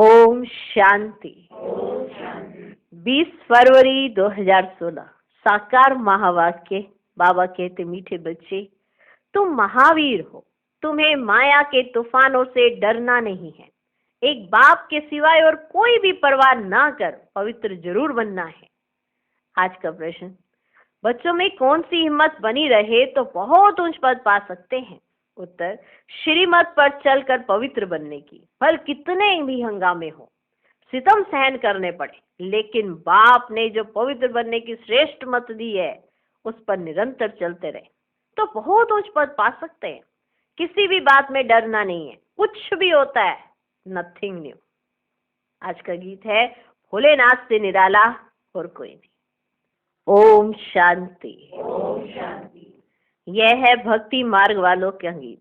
ओम शांति। 20 फरवरी 2016 साकार महावाक्य। बाबा कहते, मीठे बच्चे, तुम महावीर हो, तुम्हें माया के तूफानों से डरना नहीं है। एक बाप के सिवाय और कोई भी परवाह ना कर पवित्र जरूर बनना है। आज का प्रश्न, बच्चों में कौन सी हिम्मत बनी रहे तो बहुत ऊंच पद पा सकते हैं? उत्तर, श्रीमत पर चलकर पवित्र बनने की। भल कितने भी हंगामे हो, सितम सहन करने पड़े, लेकिन बाप ने जो पवित्र बनने की श्रेष्ठ मत दी है उस पर निरंतर चलते रहे तो बहुत ऊंच पद पा सकते हैं। किसी भी बात में डरना नहीं है, कुछ भी होता है, नथिंग न्यू। आज का गीत है भोलेनाथ से निराला और कोई नहीं। ओम शांति। ओम शांति। यह है भक्ति मार्ग वालों का गीत।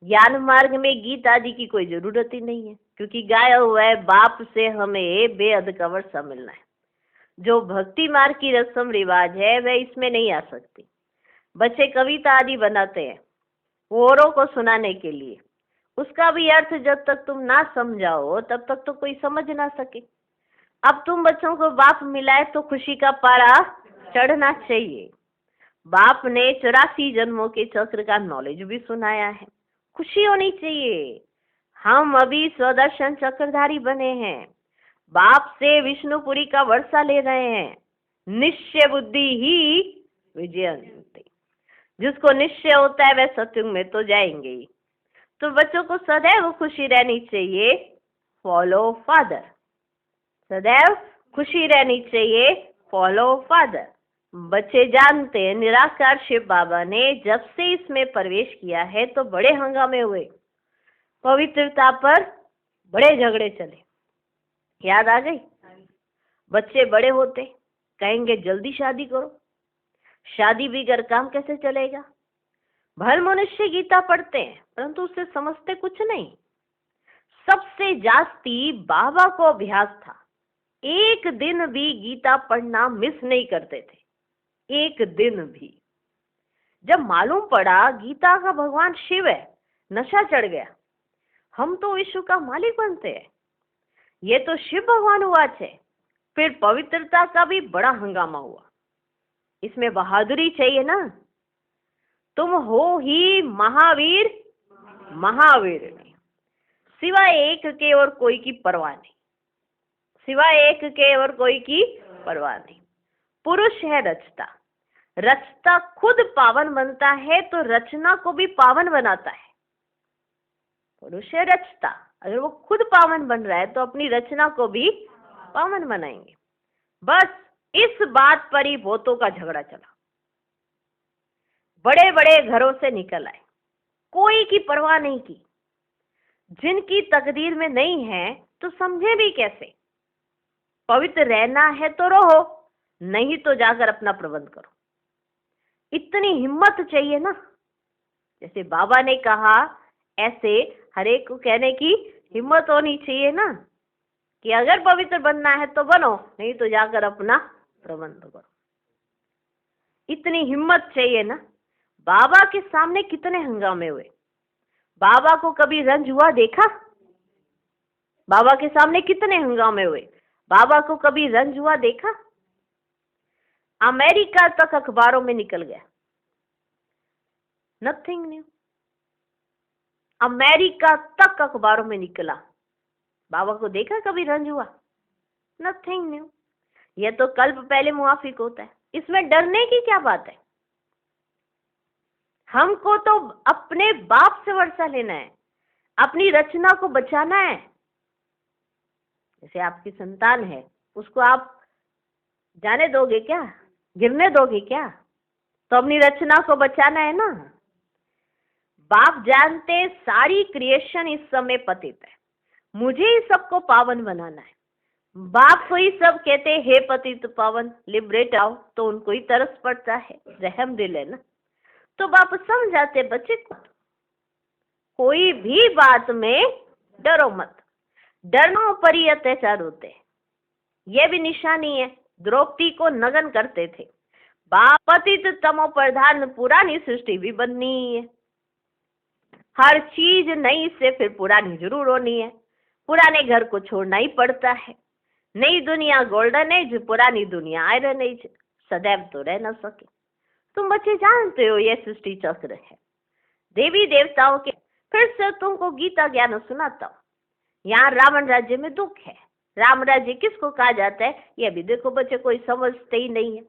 ज्ञान मार्ग में गीत आदि की कोई जरूरत ही नहीं है, क्योंकि गाया हुआ है बाप से हमें बेअद का वर्षा मिलना है। जो भक्ति मार्ग की रस्म रिवाज है वह इसमें नहीं आ सकती। बच्चे कविता आदि बनाते हैं औरों को सुनाने के लिए, उसका भी अर्थ जब तक तुम ना समझाओ तब तक तो कोई समझ ना सके। अब तुम बच्चों को बाप मिलाए तो खुशी का पारा चढ़ना चाहिए। बाप ने 84 जन्मों के चक्र का नॉलेज भी सुनाया है, खुशी होनी चाहिए। हम अभी स्वदर्शन चक्रधारी बने हैं, बाप से विष्णुपुरी का वर्षा ले रहे हैं। निश्चय बुद्धि ही विजयंती। जिसको निश्चय होता है वह सत्युग में तो जाएंगे ही। तो बच्चों को सदैव खुशी रहनी चाहिए, फॉलो फादर। सदैव खुशी रहनी चाहिए, फॉलो फादर। बच्चे जानते हैं निराकार शिव बाबा ने जब से इसमें प्रवेश किया है तो बड़े हंगामे हुए, पवित्रता पर बड़े झगड़े चले। याद आ गई? बच्चे बड़े होते कहेंगे जल्दी शादी करो, शादी बगैर काम कैसे चलेगा। भल मनुष्य गीता पढ़ते हैं परंतु उससे समझते कुछ नहीं। सबसे जास्ती बाबा को अभ्यास था, एक दिन भी गीता पढ़ना मिस नहीं करते थे, एक दिन भी। जब मालूम पड़ा गीता का भगवान शिव है, नशा चढ़ गया। हम तो विश्व का मालिक बनते हैं, ये तो शिव भगवान हुआ है। फिर पवित्रता का भी बड़ा हंगामा हुआ। इसमें बहादुरी चाहिए ना। तुम हो ही महावीर, महावीर नहीं, सिवाय एक के और कोई की परवाह नहीं, सिवाय एक के और कोई की परवाह नहीं। पुरुष है रचता, रचता खुद पावन बनता है तो रचना को भी पावन बनाता है। पुरुष है रचता, अगर वो खुद पावन बन रहा है तो अपनी रचना को भी पावन बनाएंगे। बस इस बात पर ही बहुतों का झगड़ा चला। बड़े बड़े घरों से निकल आए, कोई की परवाह नहीं की। जिनकी तकदीर में नहीं है तो समझे भी कैसे। पवित्र रहना है तो रहो, नहीं तो जाकर अपना प्रबंध करो। इतनी हिम्मत चाहिए ना। जैसे बाबा ने कहा ऐसे हर एक को कहने की हिम्मत होनी चाहिए ना, कि अगर पवित्र बनना है तो बनो, नहीं तो जाकर अपना प्रबंध करो। इतनी हिम्मत चाहिए ना। बाबा के सामने कितने हंगामे हुए। बाबा को कभी रंज हुआ देखा? बाबा के सामने कितने हंगामे हुए, बाबा को कभी रंज हुआ देखा? अमेरिका तक अखबारों में निकल गया, नथिंग न्यू। अमेरिका तक अखबारों में निकला, बाबा को देखा कभी रंज हुआ? Nothing new. यह तो कल्प पहले मुआफिक होता है, इसमें डरने की क्या बात है। हमको तो अपने बाप से वर्षा लेना है, अपनी रचना को बचाना है। जैसे आपकी संतान है, उसको आप जाने दोगे क्या, गिरने दोगे क्या? तो अपनी रचना को बचाना है ना। बाप जानते सारी क्रिएशन इस समय पतित है, मुझे ही सबको पावन बनाना है। बाप को ही सब कहते हे पतित पावन, लिबरेट आओ, तो उनको ही तरस पड़ता है, रहम दिल है ना। तो बाप समझाते बच्चे को, कोई भी बात में डरो मत, डरने पर ही अत्याचार होते हैं। यह भी निशानी है, द्रौपदी को नगन करते थे। बाप पतित तमो प्रधान, पुरानी सृष्टि भी बननी है। हर चीज नई से फिर पुरानी जरूर होनी है। पुराने घर को छोड़ना ही पड़ता है। नई दुनिया गोल्डन एज, पुरानी दुनिया आयरन एज, सदैव तो रह न सके। तुम बच्चे जानते हो ये सृष्टि चक्र है, देवी देवताओं के। फिर से तुमको गीता ज्ञान सुनाता हूँ। यहाँ रावण राज्य में दुख है। राम राज्य किसको कहा जाता है, ये भी देखो बच्चे कोई समझते ही नहीं है।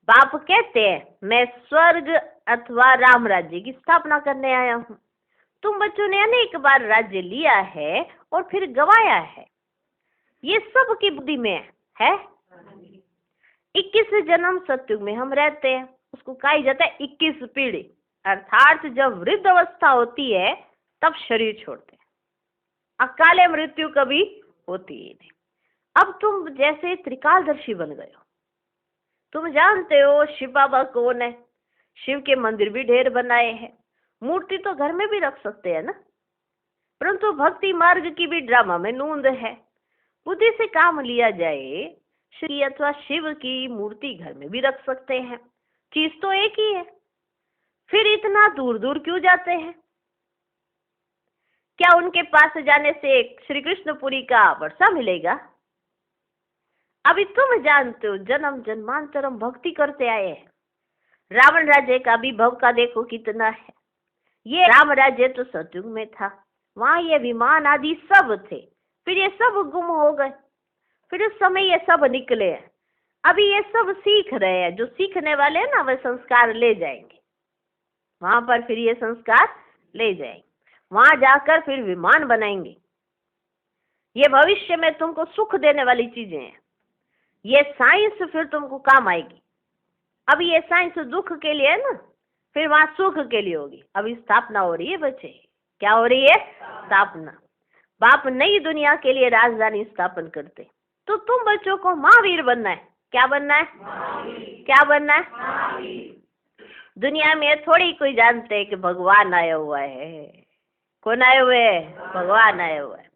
बाप कहते हैं मैं स्वर्ग अथवा राम राज्य की स्थापना करने आया हूँ। तुम बच्चों ने अनेक बार राज्य लिया है और फिर गवाया है, ये सब की बुद्धि में है। 21 जन्म सतयुग में हम रहते हैं, उसको कहा जाता है 21 पीढ़ी। अर्थात जब वृद्ध अवस्था होती है तब शरीर छोड़ते हैं, अकाले मृत्यु कभी होती ही नहीं। अब तुम जैसे त्रिकालदर्शी बन गए हो। तुम जानते हो शिव बाबा कौन है। शिव के मंदिर भी ढेर बनाए हैं, मूर्ति तो घर में भी रख सकते हैं ना, परंतु भक्ति मार्ग की भी ड्रामा में नूंद है। बुद्धि से काम लिया जाए, श्री अथवा शिव की मूर्ति घर में भी रख सकते हैं, चीज तो एक ही है। फिर इतना दूर दूर क्यों जाते हैं? क्या उनके पास जाने से श्री कृष्णपुरी का वर्षा मिलेगा? अभी तुम जानते हो जन्म जन्मांतर हम भक्ति करते आए हैं। रावण राज्य का भी भव का देखो कितना है। ये राम राज्य तो सतयुग में था, वहां ये विमान आदि सब थे, फिर ये सब गुम हो गए, फिर उस समय ये सब निकले हैं। अभी ये सब सीख रहे हैं, जो सीखने वाले हैं ना वे संस्कार ले जाएंगे वहां पर, फिर ये संस्कार ले जाएंगे वहां जाकर, फिर विमान बनाएंगे। ये भविष्य में तुमको सुख देने वाली चीजें हैं। ये साइंस फिर तुमको काम आएगी। अभी ये साइंस दुख के लिए है ना, फिर वहां सुख के लिए होगी। अभी स्थापना हो रही है बच्चे, क्या हो रही है? स्थापना। बाप नई दुनिया के लिए राजधानी स्थापन करते, तो तुम बच्चों को महावीर बनना है। क्या बनना है? क्या बनना है? दुनिया में थोड़ी कोई जानते है कि भगवान आया हुआ है। कौन आए हुए है? भगवान आए हुए है।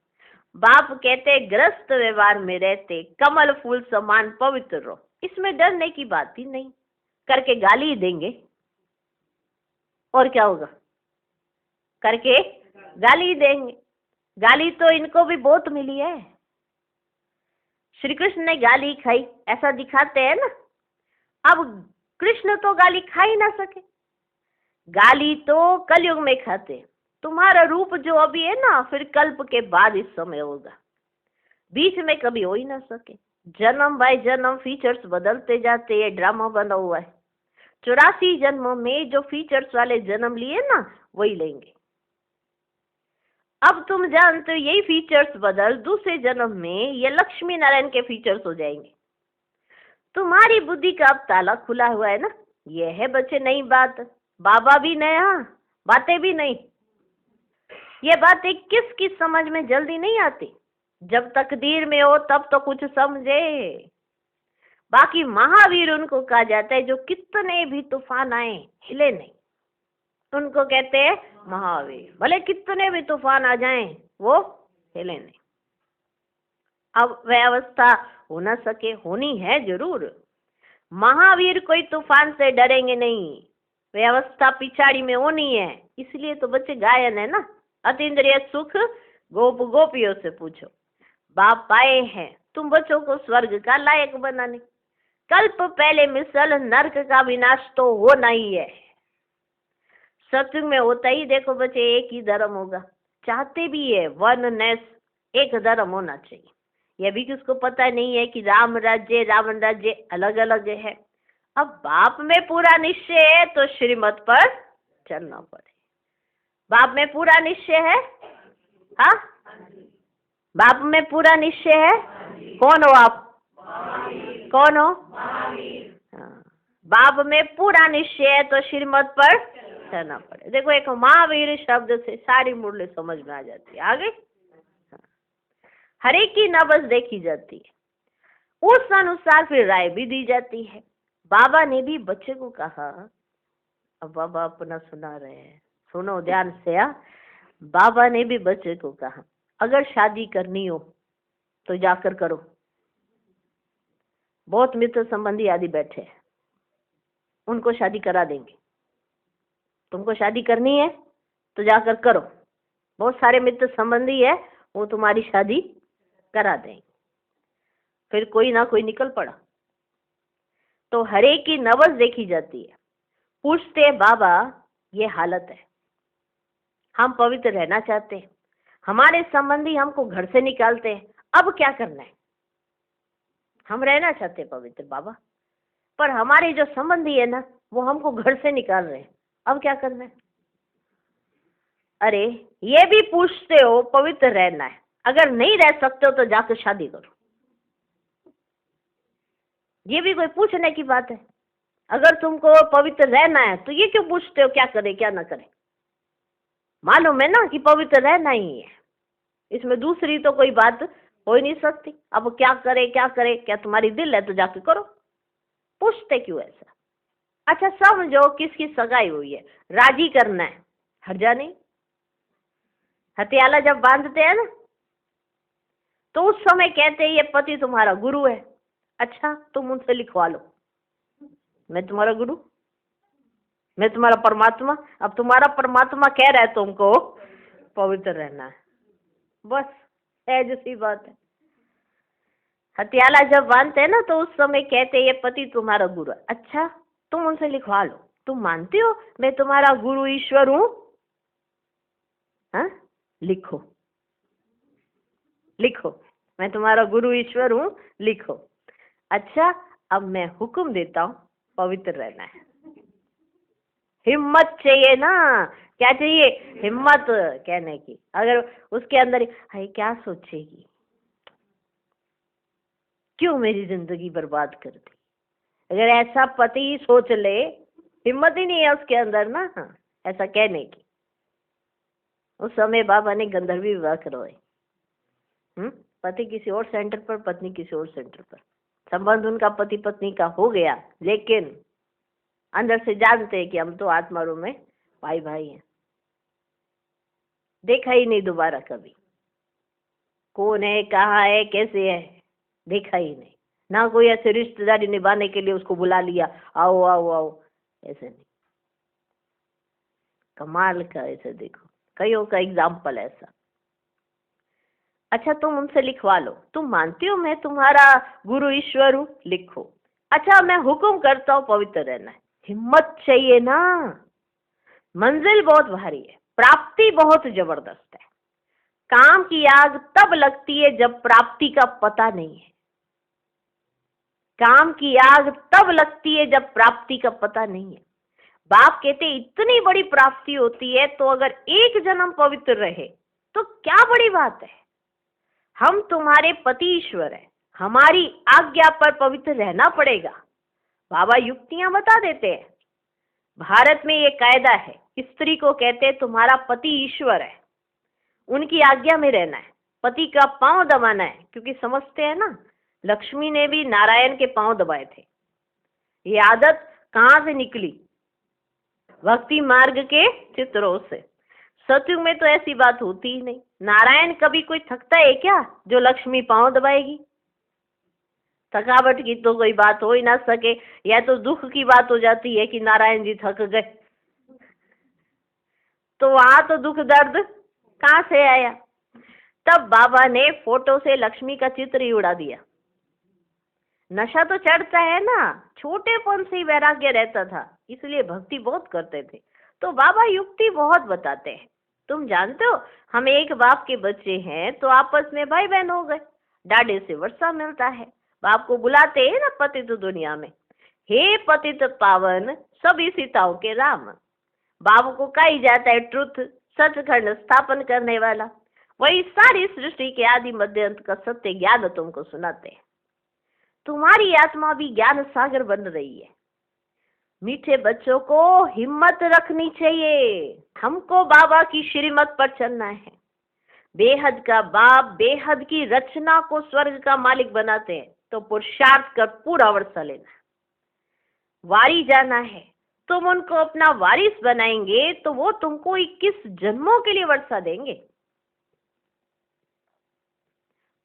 बाप कहते ग्रस्त व्यवहार में रहते कमल फूल समान पवित्र रहो। इसमें डरने की बात ही नहीं। करके गाली देंगे और क्या होगा? करके गाली देंगे। गाली तो इनको भी बहुत मिली है। श्री कृष्ण ने गाली खाई, ऐसा दिखाते हैं ना। अब कृष्ण तो गाली खा ही ना सके, गाली तो कलयुग में खाते। तुम्हारा रूप जो अभी है ना, फिर कल्प के बाद इस समय होगा, बीच में कभी हो ही ना सके। जन्म बाय जन्म फीचर्स बदलते जाते हैं, ड्रामा बना हुआ है। 84 जन्मों में जो फीचर्स वाले जन्म लिए ना वही लेंगे। अब तुम जानते हो यही फीचर्स बदल दूसरे जन्म में ये लक्ष्मी नारायण के फीचर्स हो जाएंगे। तुम्हारी बुद्धि का अब ताला खुला हुआ है ना। ये है बच्चे नई बात। बाबा भी नया, बातें भी नई। ये बातें किसकी समझ में जल्दी नहीं आती। जब तकदीर में हो तब तो कुछ समझे। बाकी महावीर उनको कहा जाता है जो कितने भी तूफान आए हिले नहीं, उनको कहते हैं महावीर। भले कितने भी तूफान आ जाएं वो हिले नहीं। अब वह अवस्था हो ना सके, होनी है जरूर। महावीर कोई तूफान से डरेंगे नहीं, वह अवस्था पिछाड़ी में होनी है। इसलिए तो बच्चे गायन है ना, अतीन्द्रिय सुख गोप गोपियों से पूछो। बाप आए हैं तुम बच्चों को स्वर्ग का लायक बनाने। कल्प पहले मिसल नरक का विनाश तो होना ही है। सत्युग में होता ही देखो बच्चे एक ही धर्म होगा, चाहते भी है वननेस, एक धर्म होना चाहिए। यह भी किसको पता नहीं है कि राम राज्य रावण राज्य अलग अलग है। अब बाप में पूरा निश्चय है तो श्रीमत पर चलना पड़े। बाप में पूरा निश्चय है? हाँ, बाप में पूरा निश्चय है। कौन हो आप? कौन हो? हाँ, बाप में पूरा निश्चय है तो श्रीमत पर चलना पड़े। देखो एक महावीर शब्द से सारी मुरली समझ में आ जाती है। आगे हर एक की नब्ज देखी जाती है, उस अनुसार फिर राय भी दी जाती है। बाबा ने भी बच्चे को कहा, अब बाबा अपना सुना रहे हैं, सुनो ध्यान से। बाबा ने भी बच्चे को कहा अगर शादी करनी हो तो जाकर करो। बहुत मित्र संबंधी आदि बैठे हैं, उनको शादी करा देंगे। तुमको शादी करनी है तो जाकर करो। बहुत सारे मित्र संबंधी है, वो तुम्हारी शादी करा देंगे। फिर कोई ना कोई निकल पड़ा तो हरेक की नवज देखी जाती है। पूछते बाबा ये हालत है, हम पवित्र रहना चाहते हैं, हमारे संबंधी हमको घर से निकालते हैं, अब क्या करना है? हम रहना चाहते हैं पवित्र बाबा, पर हमारे जो संबंधी है ना वो हमको घर से निकाल रहे हैं, अब क्या करना है? अरे ये भी पूछते हो पवित्र रहना है, अगर नहीं रह सकते हो तो जाकर शादी करो। ये भी कोई पूछने की बात है? अगर तुमको पवित्र रहना है तो ये क्यों पूछते हो क्या करे क्या ना करे? मालूम है ना कि पवित्र रहना ही है, इसमें दूसरी तो कोई बात हो ही नहीं सकती। अब क्या करे क्या करे, क्या तुम्हारी दिल है तो जाके करो, पूछते क्यों ऐसा? अच्छा समझो किसकी सगाई हुई है, राजी करना है, हर्जा नहीं। हथियाला जब बांधते हैं ना तो उस समय कहते हैं ये पति तुम्हारा गुरु है। अच्छा तुम उनसे लिखवा लो, मैं तुम्हारा गुरु, मैं तुम्हारा परमात्मा। अब तुम्हारा परमात्मा कह रहा है तुमको पवित्र रहना है, बस है जैसी बात है। हथियाला जब बांधते हैं ना तो उस समय कहते ये पति तुम्हारा गुरु है। अच्छा तुम उनसे लिखवा लो, तुम मानते हो मैं तुम्हारा गुरु ईश्वर हूं? हाँ लिखो, लिखो मैं तुम्हारा गुरु ईश्वर हूं, लिखो। अच्छा अब मैं हुक्म देता हूं पवित्र रहना है। हिम्मत चाहिए ना, क्या चाहिए? हिम्मत कहने की। अगर उसके अंदर हाय क्या सोचेगी, क्यों मेरी जिंदगी बर्बाद कर दी, अगर ऐसा पति सोच ले, हिम्मत ही नहीं है उसके अंदर ना ऐसा कहने की। उस समय बाबा ने गंधर्वी विवाह करवाए, पति किसी और सेंटर पर, पत्नी किसी और सेंटर पर। संबंध उनका पति पत्नी का हो गया, लेकिन अंदर से जानते हैं कि हम तो आत्मा रूप में भाई भाई हैं। देखा ही नहीं दोबारा कभी, कौन है कहाँ है कैसे है, देखा ही नहीं। ना कोई ऐसे रिश्तेदारी निभाने के लिए उसको बुला लिया, आओ आओ आओ, ऐसे नहीं। कमाल का ऐसे देखो कईयों का एग्जाम्पल ऐसा। अच्छा तुम उनसे लिखवा लो, तुम मानती हो मैं तुम्हारा गुरु ईश्वर हूँ, लिखो। अच्छा मैं हुक्म करता हूँ पवित्र रहना है। हिम्मत चाहिए ना, मंजिल बहुत भारी है, प्राप्ति बहुत जबरदस्त है। काम की आग तब लगती है जब प्राप्ति का पता नहीं है। काम की आग तब लगती है जब प्राप्ति का पता नहीं है। बाप कहते इतनी बड़ी प्राप्ति होती है तो अगर एक जन्म पवित्र रहे तो क्या बड़ी बात है। हम तुम्हारे पति ईश्वर है, हमारी आज्ञा पर पवित्र रहना पड़ेगा। बाबा युक्तियां बता देते हैं। भारत में ये कायदा है, स्त्री को कहते हैं तुम्हारा पति ईश्वर है, उनकी आज्ञा में रहना है, पति का पांव दबाना है, क्योंकि समझते हैं ना लक्ष्मी ने भी नारायण के पांव दबाए थे। ये आदत कहाँ से निकली? भक्ति मार्ग के चित्रों से। सतयुग में तो ऐसी बात होती ही नहीं। नारायण कभी कोई थकता है क्या जो लक्ष्मी पांव दबाएगी? थकावट की तो कोई बात हो ही ना सके, या तो दुख की बात हो जाती है कि नारायण जी थक गए, तो वहां तो दुख दर्द कहाँ से आया? तब बाबा ने फोटो से लक्ष्मी का चित्र ही उड़ा दिया। नशा तो चढ़ता है ना, छोटेपन से ही वैराग्य रहता था, इसलिए भक्ति बहुत करते थे। तो बाबा युक्ति बहुत बताते हैं। तुम जानते हो हम एक बाप के बच्चे हैं तो आपस में भाई बहन हो गए, डाढ़े से वर्षा मिलता है। बाप को बुलाते हैं ना पतित दुनिया में, हे पतित पावन सभी सीताओं के राम। बाप को कही जाता है ट्रुथ, सचखंड स्थापन करने वाला। वही सारी सृष्टि के आदि मध्य अंत का सत्य ज्ञान तुमको सुनाते हैं। तुम्हारी आत्मा भी ज्ञान सागर बन रही है। मीठे बच्चों को हिम्मत रखनी चाहिए। हमको बाबा की श्रीमत पर चलना है। बेहद का बाप बेहद की रचना को स्वर्ग का मालिक बनाते हैं, तो पुरुषार्थ कर पूरा वर्षा लेना है। वारी जाना है, तुम उनको अपना वारिस बनाएंगे तो वो तुमको 21 जन्मों के लिए वर्षा देंगे।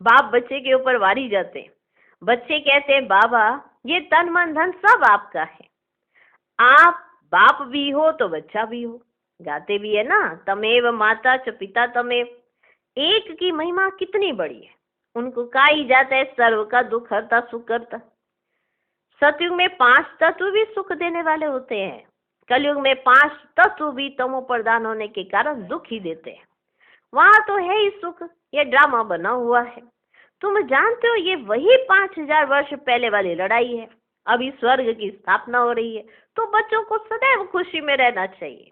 बाप बच्चे के ऊपर वारी जाते हैं। बच्चे कहते हैं बाबा ये तन मन धन सब आपका है, आप बाप भी हो तो बच्चा भी हो। गाते भी है ना, तमेव माता च पिता तमेव, एक की महिमा कितनी बड़ी है। उनको कहा ही जाता है सर्व का दुख हरता सुख करता। सतयुग में 5 तत्व भी सुख देने वाले होते हैं। कलयुग में 5 तत्व भी तमो प्रधान होने के कारण दुख ही देते हैं। वहां तो है ही सुख, ये ड्रामा बना हुआ है। तुम जानते हो ये वही 5000 वर्ष पहले वाली लड़ाई है। अभी स्वर्ग की स्थापना हो रही है, तो बच्चों को सदैव खुशी में रहना चाहिए।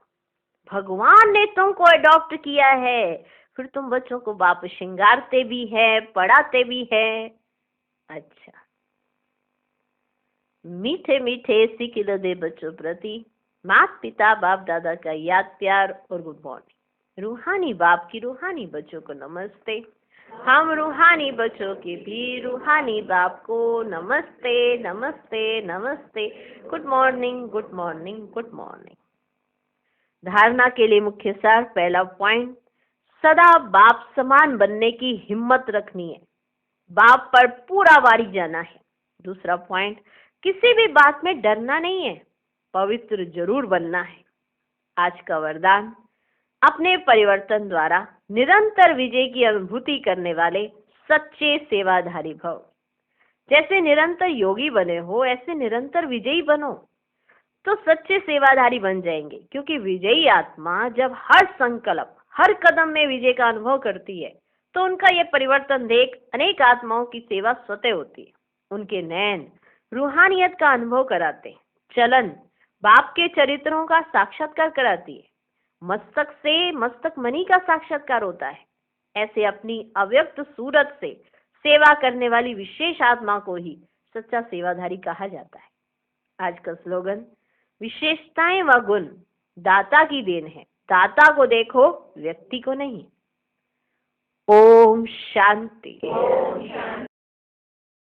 भगवान ने तुमको अडॉप्ट किया है, फिर तुम बच्चों को बाप श्रृंगारते भी है, पढ़ाते भी है। अच्छा, मीठे मीठे सिकिल दे बच्चों प्रति माता पिता बाप दादा का याद प्यार और गुड मॉर्निंग। रूहानी बाप की रूहानी बच्चों को नमस्ते। हम रूहानी बच्चों के भी रूहानी बाप को नमस्ते नमस्ते नमस्ते। Good morning good morning good morning. धारणा के लिए मुख्य सार। पहला पॉइंट, सदा बाप समान बनने की हिम्मत रखनी है, बाप पर पूरा वारी जाना है। दूसरा पॉइंट, किसी भी बात में डरना नहीं है, पवित्र जरूर बनना है। आज का वरदान, अपने परिवर्तन द्वारा निरंतर विजय की अनुभूति करने वाले सच्चे सेवाधारी भव। जैसे निरंतर योगी बने हो, ऐसे निरंतर विजयी बनो, तो सच्चे सेवाधारी बन जाएंगे। क्योंकि विजयी आत्मा जब हर संकल्प हर कदम में विजय का अनुभव करती है, तो उनका यह परिवर्तन देख अनेक आत्माओं की सेवा स्वतः होती है। उनके नयन रूहानियत का अनुभव कराते, चलन बाप के चरित्रों का साक्षात्कार कराती है, मस्तक से मस्तक मणि का साक्षात्कार होता है। ऐसे अपनी अव्यक्त सूरत से सेवा करने वाली विशेष आत्मा को ही सच्चा सेवाधारी कहा जाता है। आज का स्लोगन, विशेषताएं व गुण दाता की देन है, दाता को देखो व्यक्ति को नहीं। ओम शांति।